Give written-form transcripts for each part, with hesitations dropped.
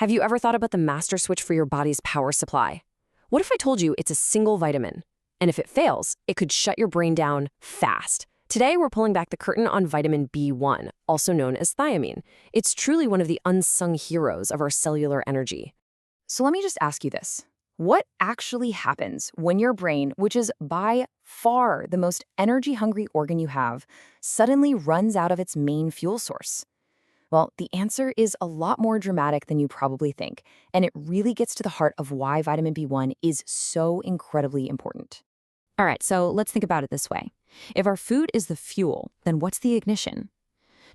Have you ever thought about the master switch for your body's power supply? What if I told you it's a single vitamin? And if it fails, it could shut your brain down fast. Today, we're pulling back the curtain on vitamin B1, also known as thiamine. It's truly one of the unsung heroes of our cellular energy. So let me just ask you this. What actually happens when your brain, which is by far the most energy-hungry organ you have, suddenly runs out of its main fuel source? Well, the answer is a lot more dramatic than you probably think, and it really gets to the heart of why vitamin B1 is so incredibly important. All right, so let's think about it this way. If our food is the fuel, then what's the ignition?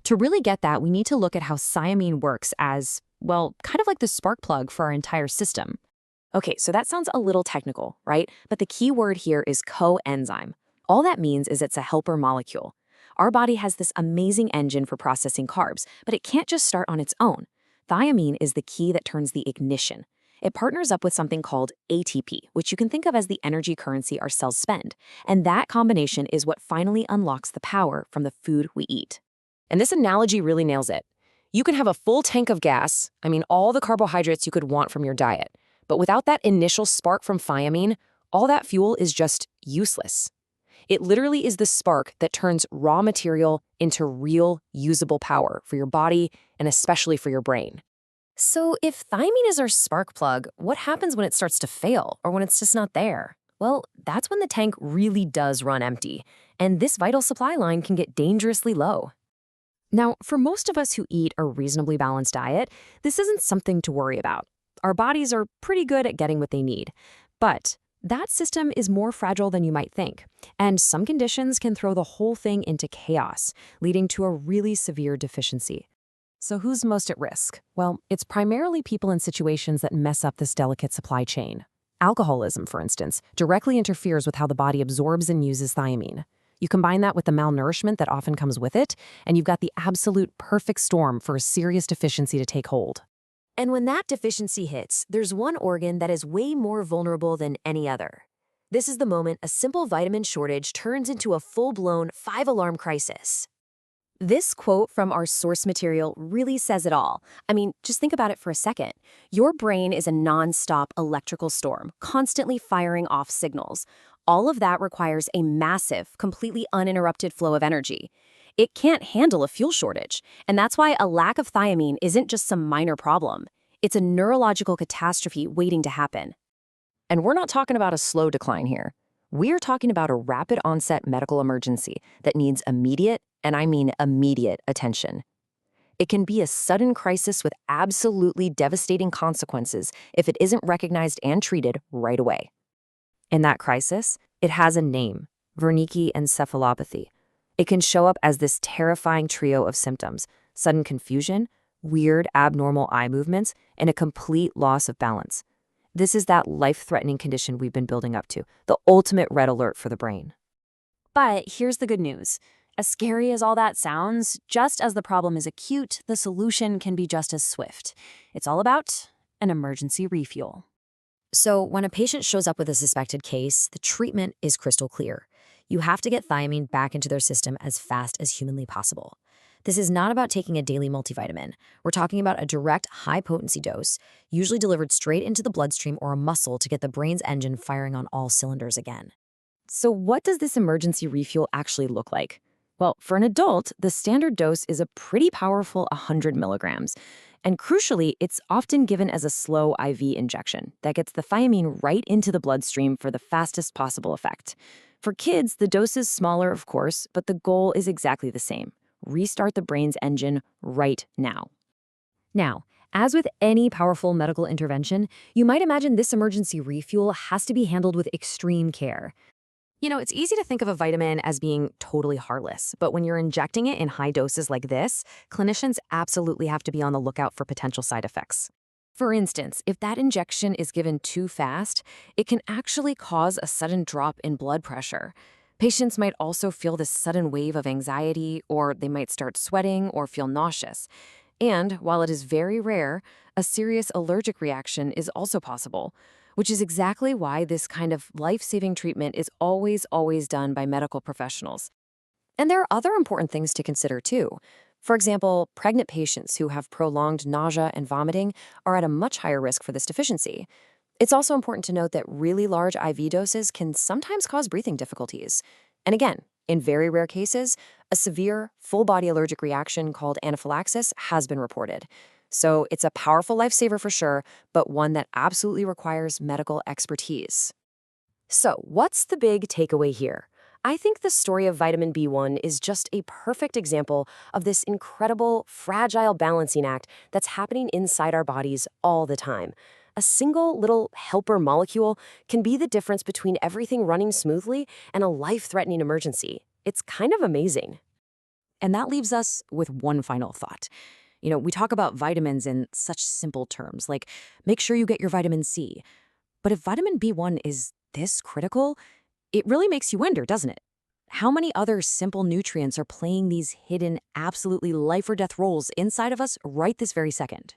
To really get that, we need to look at how thiamine works as, well, kind of like the spark plug for our entire system. Okay, so that sounds a little technical, right? But the key word here is coenzyme. All that means is it's a helper molecule. Our body has this amazing engine for processing carbs, but it can't just start on its own. Thiamine is the key that turns the ignition. It partners up with something called ATP, which you can think of as the energy currency our cells spend. And that combination is what finally unlocks the power from the food we eat. And this analogy really nails it. You can have a full tank of gas, all the carbohydrates you could want from your diet. But without that initial spark from thiamine, all that fuel is just useless. It literally is the spark that turns raw material into real, usable power for your body and especially for your brain. So if thiamine is our spark plug, what happens when it starts to fail or when it's just not there? Well, that's when the tank really does run empty, and this vital supply line can get dangerously low. Now, for most of us who eat a reasonably balanced diet, this isn't something to worry about. Our bodies are pretty good at getting what they need. But that system is more fragile than you might think, and some conditions can throw the whole thing into chaos, leading to a really severe deficiency. So who's most at risk? Well, it's primarily people in situations that mess up this delicate supply chain. Alcoholism, for instance, directly interferes with how the body absorbs and uses thiamine. You combine that with the malnourishment that often comes with it, and you've got the absolute perfect storm for a serious deficiency to take hold. And when that deficiency hits, there's one organ that is way more vulnerable than any other. This is the moment a simple vitamin shortage turns into a full-blown 5-alarm crisis. This quote from our source material really says it all. Just think about it for a second. Your brain is a non-stop electrical storm, constantly firing off signals. All of that requires a massive, completely uninterrupted flow of energy. It can't handle a fuel shortage, and that's why a lack of thiamine isn't just some minor problem. It's a neurological catastrophe waiting to happen. And we're not talking about a slow decline here. We're talking about a rapid onset medical emergency that needs immediate, and I mean immediate, attention. It can be a sudden crisis with absolutely devastating consequences if it isn't recognized and treated right away. In that crisis, it has a name: Wernicke encephalopathy. It can show up as this terrifying trio of symptoms: sudden confusion, weird abnormal eye movements, and a complete loss of balance. This is that life-threatening condition we've been building up to, the ultimate red alert for the brain. But here's the good news. As scary as all that sounds, just as the problem is acute, the solution can be just as swift. It's all about an emergency refuel. So when a patient shows up with a suspected case, the treatment is crystal clear. You have to get thiamine back into their system as fast as humanly possible. This is not about taking a daily multivitamin. We're talking about a direct, high-potency dose, usually delivered straight into the bloodstream or a muscle to get the brain's engine firing on all cylinders again. So what does this emergency refuel actually look like? Well, for an adult, the standard dose is a pretty powerful 100 milligrams. And crucially, it's often given as a slow IV injection that gets the thiamine right into the bloodstream for the fastest possible effect. For kids, the dose is smaller, of course, but the goal is exactly the same: restart the brain's engine right now. Now, as with any powerful medical intervention, you might imagine this emergency refuel has to be handled with extreme care. It's easy to think of a vitamin as being totally harmless, but when you're injecting it in high doses like this, clinicians absolutely have to be on the lookout for potential side effects. For instance, if that injection is given too fast, it can actually cause a sudden drop in blood pressure. Patients might also feel this sudden wave of anxiety, or they might start sweating or feel nauseous. And while it is very rare, a serious allergic reaction is also possible, which is exactly why this kind of life-saving treatment is always done by medical professionals. And there are other important things to consider too. For example, pregnant patients who have prolonged nausea and vomiting are at a much higher risk for this deficiency. It's also important to note that really large IV doses can sometimes cause breathing difficulties. And again, in very rare cases, a severe, full-body allergic reaction called anaphylaxis has been reported. So it's a powerful lifesaver for sure, but one that absolutely requires medical expertise. So, what's the big takeaway here? I think the story of vitamin B1 is just a perfect example of this incredible, fragile balancing act that's happening inside our bodies all the time. A single little helper molecule can be the difference between everything running smoothly and a life-threatening emergency. It's kind of amazing. And that leaves us with one final thought. We talk about vitamins in such simple terms, like make sure you get your vitamin C. But if vitamin B1 is this critical, it really makes you wonder, doesn't it? How many other simple nutrients are playing these hidden, absolutely life or death roles inside of us right this very second?